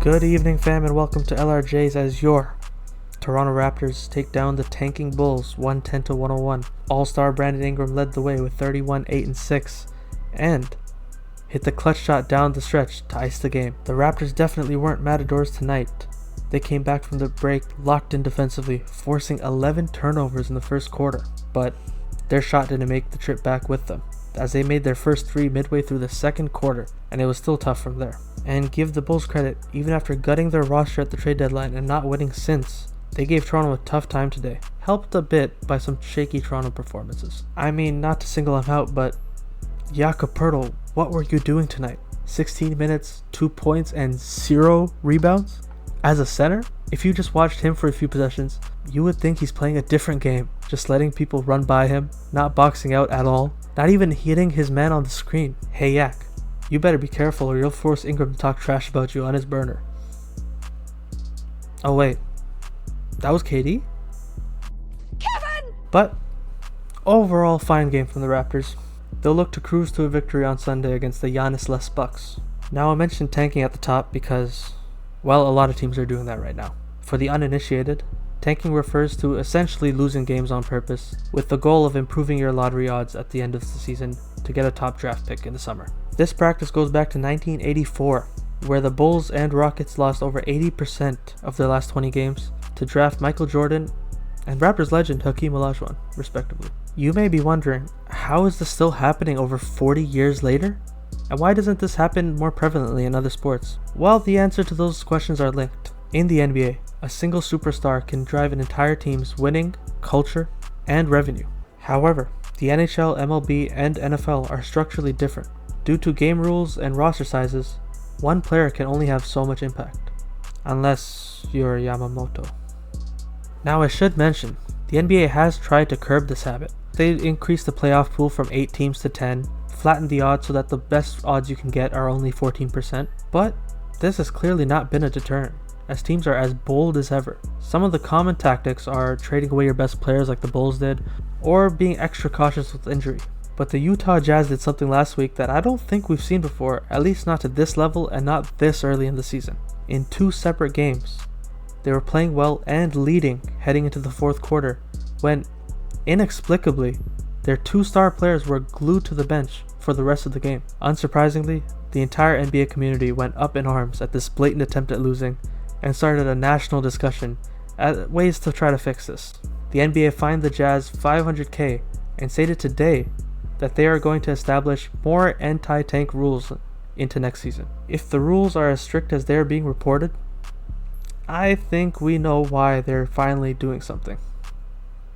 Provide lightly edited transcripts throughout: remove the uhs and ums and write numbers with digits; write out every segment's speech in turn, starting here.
Good evening, fam, and welcome to LRJs as your Toronto Raptors take down the tanking Bulls 110-101. All-star Brandon Ingram led the way with 31, 8, and 6, and hit the clutch shot down the stretch to ice the game. The Raptors definitely weren't matadors tonight. They came back from the break locked in defensively, forcing 11 turnovers in the first quarter, but their shot didn't make the trip back with them, as they made their first three midway through the second quarter, and it was still tough from there. And give the Bulls credit, even after gutting their roster at the trade deadline and not winning since, they gave Toronto a tough time today, helped a bit by some shaky Toronto performances. I mean, not to single him out, but Jakob Poeltl, what were you doing tonight? 16 minutes, 2 points, and 0 rebounds? As a center, if you just watched him for a few possessions, you would think he's playing a different game, just letting people run by him, not boxing out at all, not even hitting his man on the screen. Hey Yak, you better be careful or you'll force Ingram to talk trash about you on his burner. Oh wait, that was KD? Kevin! But overall, fine game from the Raptors. They'll look to cruise to a victory on Sunday against the Giannis-less Bucks. Now I mentioned tanking at the top because, well, a lot of teams are doing that right now. For the uninitiated, tanking refers to essentially losing games on purpose, with the goal of improving your lottery odds at the end of the season to get a top draft pick in the summer. This practice goes back to 1984, where the Bulls and Rockets lost over 80% of their last 20 games to draft Michael Jordan and Raptors legend Hakeem Olajuwon, respectively. You may be wondering, how is this still happening over 40 years later? And why doesn't this happen more prevalently in other sports? Well, the answer to those questions are linked. In the NBA, a single superstar can drive an entire team's winning, culture, and revenue. However, the NHL, MLB, and NFL are structurally different. Due to game rules and roster sizes, one player can only have so much impact, unless you're Yamamoto. Now I should mention, the NBA has tried to curb this habit. They increased the playoff pool from 8 teams to 10, flattened the odds so that the best odds you can get are only 14%, but this has clearly not been a deterrent, as teams are as bold as ever. Some of the common tactics are trading away your best players like the Bulls did, or being extra cautious with injury. But the Utah Jazz did something last week that I don't think we've seen before, at least not to this level and not this early in the season. In 2 separate games, they were playing well and leading heading into the fourth quarter, when, inexplicably, their 2 star players were glued to the bench for the rest of the game. Unsurprisingly, the entire NBA community went up in arms at this blatant attempt at losing and started a national discussion at ways to try to fix this. The NBA fined the Jazz $500K and stated today that they are going to establish more anti-tank rules into next season. If the rules are as strict as they're being reported, I think we know why they're finally doing something.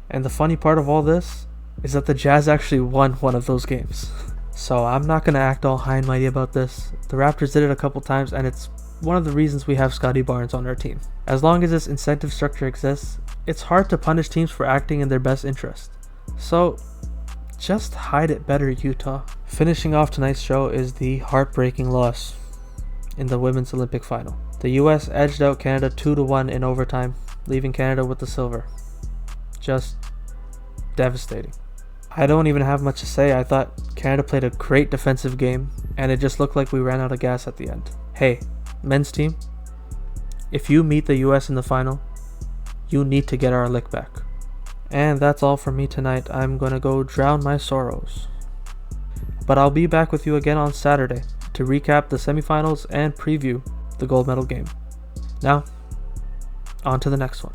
And the funny part of all this is that the Jazz actually won one of those games. So I'm not going to act all high and mighty about this. The Raptors did it a couple times, and it's one of the reasons we have Scotty Barnes on our team. As long as this incentive structure exists, it's hard to punish teams for acting in their best interest. So just hide it better, Utah. Finishing off tonight's show is the heartbreaking loss in the women's Olympic final. The US edged out Canada 2-1 in overtime, leaving Canada with the silver. Just devastating. I don't even have much to say. I thought Canada played a great defensive game, and it just looked like we ran out of gas at the end. Hey, men's team, if you meet the US in the final, you need to get our lick back. And that's all from me tonight. I'm gonna go drown my sorrows. But I'll be back with you again on Saturday to recap the semifinals and preview the gold medal game. Now, on to the next one.